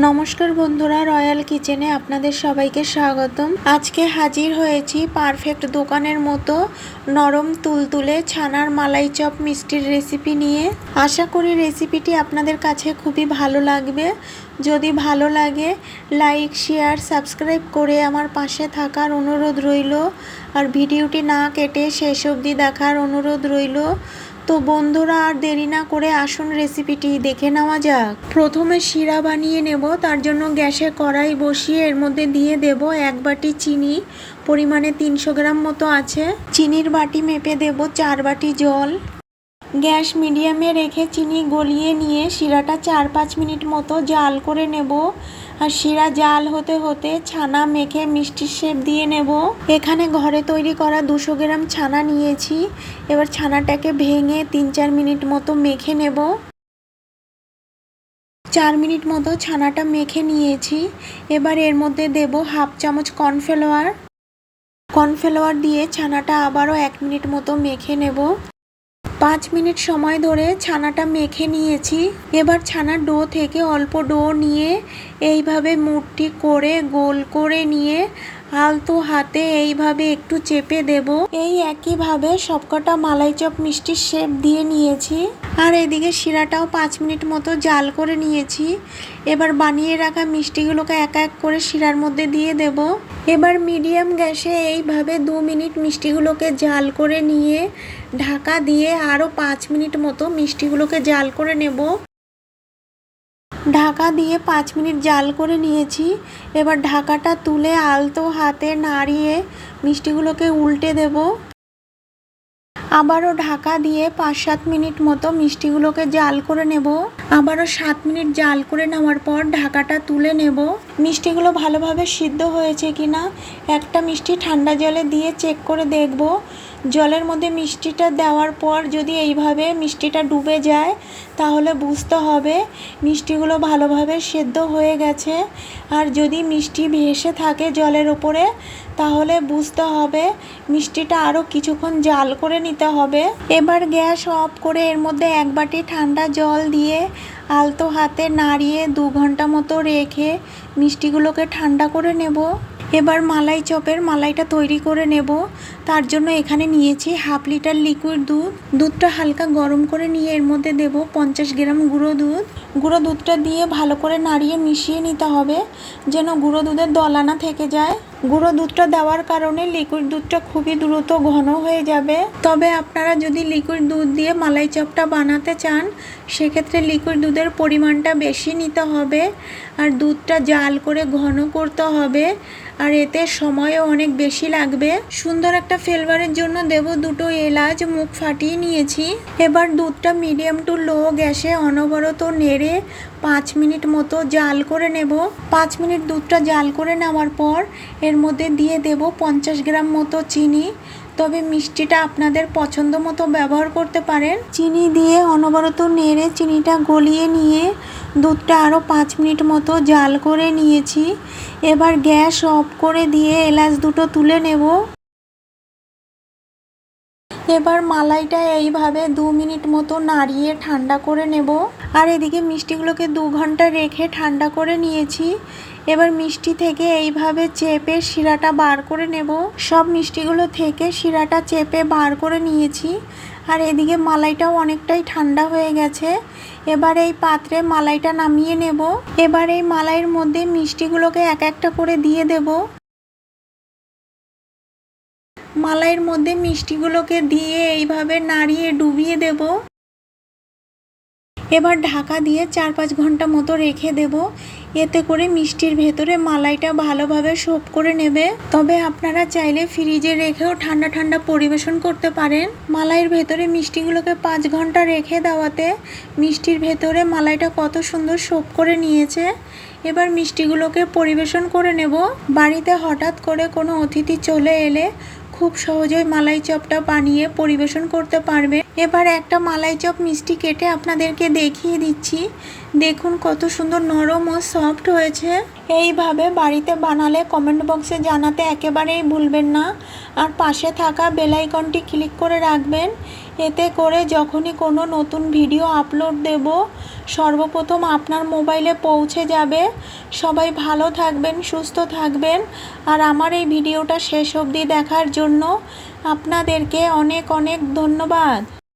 নমস্কার বন্ধুরা, রয়্যাল কিচেনে আপনাদের সবাইকে স্বাগতম। আজকে হাজির হয়েছি পারফেক্ট দোকানের মতো নরম তুলতুলে ছানার মালাই চপ মিষ্টির রেসিপি নিয়ে। আশা করি রেসিপিটি আপনাদের কাছে খুবই ভালো লাগবে। যদি ভালো লাগে লাইক, শেয়ার, সাবস্ক্রাইব করে আমার পাশে থাকার অনুরোধ রইল। আর ভিডিওটি না কেটে শেষ অবধি দেখার অনুরোধ রইল। তো বন্ধুরা, আর দেরি না করে আসুন রেসিপিটি দেখে নেওয়া যাক। প্রথমে শিরা বানিয়ে নেব। তার জন্য গ্যাসে কড়াই বসিয়ে এর মধ্যে দিয়ে দেব 1 বাটি চিনি, পরিমাণে 300 গ্রাম মতো আছে। চিনির বাটি মেপে দেব 4 বাটি জল। গ্যাস মিডিয়ামে রেখে চিনি গলিয়ে নিয়ে শিরাটা 4-5 মিনিট মতো জাল করে নেব। আর শিরা জাল হতে হতে ছানা মেখে মিষ্টির শেপ দিয়ে নেব। এখানে ঘরে তৈরি করা 200 গ্রাম ছানা নিয়েছি। এবার ছানাটাকে ভেঙে 3-4 মিনিট মতো মেখে নেব। 4 মিনিট মতো ছানাটা মেখে নিয়েছি। এবার এর মধ্যে দেব 1/2 চামচ কর্নফ্লাওয়ার দিয়ে ছানাটা আবারও 1 মিনিট মতো মেখে নেব। 5 মিনিট সময় ধরে ছানাটা মেখে নিয়েছি। এবার ছানার ডো থেকে অল্প ডো নিয়ে এইভাবে মুঠি করে গোল করে নিয়ে আলতো হাতে এইভাবে একটু চেপে দেব। এই একইভাবে সবকটা মালাই চপ মিষ্টির শেপ দিয়ে নিয়েছি। আর এদিকে শিরাটাও 5 মিনিট মতো জাল করে নিয়েছি। এবার বানিয়ে রাখা মিষ্টিগুলোকে এক এক করে শিরার মধ্যে দিয়ে দেব। এবার মিডিয়াম গ্যাসে এইভাবে 2 মিনিট মিষ্টিগুলোকে জাল করে নিয়ে ঢাকা দিয়ে আরও 5 মিনিট মতো মিষ্টিগুলোকে জাল করে নেব। ঢাকা দিয়ে 5 মিনিট জাল করে নিয়েছি। এবার ঢাকাটা তুলে আলতো হাতে নাড়িয়ে মিষ্টিগুলোকে উল্টে দেব। আবারও ঢাকা দিয়ে 5-7 মিনিট মতো মিষ্টিগুলোকে জাল করে নেব। আবারও 7 মিনিট জাল করে নেওয়ার পর ঢাকাটা তুলে নেব। মিষ্টিগুলো ভালোভাবে সিদ্ধ হয়েছে কিনা একটা মিষ্টি ঠান্ডা জলে দিয়ে চেক করে দেখব। জলের মধ্যে মিষ্টিটা দেওয়ার পর যদি এইভাবে মিষ্টিটা ডুবে যায় তাহলে বুঝতে হবে মিষ্টিগুলো ভালোভাবে সেদ্ধ হয়ে গেছে। আর যদি মিষ্টি ভেসে থাকে জলের ওপরে তাহলে বুঝতে হবে মিষ্টিটা আরও কিছুক্ষণ জাল করে নিতে হবে। এবার গ্যাস অফ করে এর মধ্যে 1 বাটি ঠান্ডা জল দিয়ে আলতো হাতে নাড়িয়ে 2 ঘন্টা মতো রেখে মিষ্টিগুলোকে ঠান্ডা করে নেব। এবার মালাই চপের মালাইটা তৈরি করে নেব। তার জন্য এখানে নিয়েছি 1/2 লিটার লিকুইড দুধ। দুধটা হালকা গরম করে নিয়ে এর মধ্যে দেব 50 গ্রাম গুঁড়ো দুধ। গুঁড়ো দুধটা দিয়ে ভালো করে নাড়িয়ে মিশিয়ে নিতে হবে যেন গুঁড়ো দুধের দলা না থেকে যায়। গুঁড়ো দুধটা দেওয়ার কারণে লিকুইড দুধটা খুবই দ্রুত ঘন হয়ে যাবে। তবে আপনারা যদি লিকুইড দুধ দিয়ে মালাই চপটা বানাতে চান সেক্ষেত্রে লিকুইড দুধের পরিমাণটা বেশি নিতে হবে। আর দুধটা জাল করে ঘন করতে হবে। আর এতে সময়ও অনেক বেশি লাগবে। সুন্দর একটা ফ্লেভারের জন্য দেব 2টো এলাচ মুখ ফাটিয়ে নিয়েছি। এবার দুধটা মিডিয়াম টু লো গ্যাসে অনবরত নেড়ে 5 মিনিট মতো জাল করে নেব। 5 মিনিট দুধটা জাল করে নেওয়ার পর এর মধ্যে দিয়ে দেব 50 গ্রাম মতো চিনি। তবে মিষ্টিটা আপনাদের পছন্দ মতো ব্যবহার করতে পারেন। চিনি দিয়ে অনবরত নেড়ে চিনিটা গলিয়ে নিয়ে দুধটা আরও 5 মিনিট মতো জাল করে নিয়েছি। এবার গ্যাস অফ করে দিয়ে এলাচ দুটো তুলে নেব। এবার মালাইটা এইভাবে 2 মিনিট মতো নাড়িয়ে ঠান্ডা করে নেব। আর এদিকে মিষ্টিগুলোকে 2 ঘন্টা রেখে ঠান্ডা করে নিয়েছি। এবার মিষ্টি থেকে এইভাবে চেপে শিরাটা বার করে নেব। সব মিষ্টিগুলো থেকে শিরাটা চেপে বার করে নিয়েছি। আর এদিকে মালাইটাও অনেকটাই ঠান্ডা হয়ে গেছে। এবার এই পাত্রে মালাইটা নামিয়ে নেব। এবার এই মালাইয়ের মধ্যে মিষ্টিগুলোকে এক একটা করে দিয়ে দেব। মালাইয়ের মধ্যে মিষ্টিগুলোকে দিয়ে এইভাবে নাড়িয়ে ডুবিয়ে দেব। এবার ঢাকা দিয়ে 4-5 ঘন্টা মতো রেখে দেব। এতে করে মিষ্টির ভেতরে মালাইটা ভালোভাবে সোপ করে নেবে। তবে আপনারা চাইলে ফ্রিজে রেখেও ঠান্ডা ঠান্ডা পরিবেশন করতে পারেন। মালাইয়ের ভেতরে মিষ্টিগুলোকে 5 ঘন্টা রেখে দেওয়াতে মিষ্টির ভেতরে মালাইটা কত সুন্দর সোপ করে নিয়েছে। এবার মিষ্টিগুলোকে পরিবেশন করে নেব। বাড়িতে হঠাৎ করে কোনো অতিথি চলে এলে খুব সহজেই মালাই চপটা বানিয়ে পরিবেশন করতে পারবে। এবার একটা মালাই চপ মিষ্টি কেটে আপনাদেরকে দেখিয়ে দিচ্ছি। দেখুন কত সুন্দর নরম ও সফট হয়েছে। এইভাবে বাড়িতে বানালে কমেন্ট বক্সে জানাতে একেবারেই ভুলবেন না। আর পাশে থাকা বেল আইকনটি ক্লিক করে রাখবেন। এতে করে যখনই কোনো নতুন ভিডিও আপলোড দেব সর্বপ্রথম আপনার মোবাইলে পৌঁছে যাবে। সবাই ভালো থাকবেন, সুস্থ থাকবেন। আর আমার এই ভিডিওটা শেষ অবধি দেখার জন্য আপনাদেরকে অনেক অনেক ধন্যবাদ।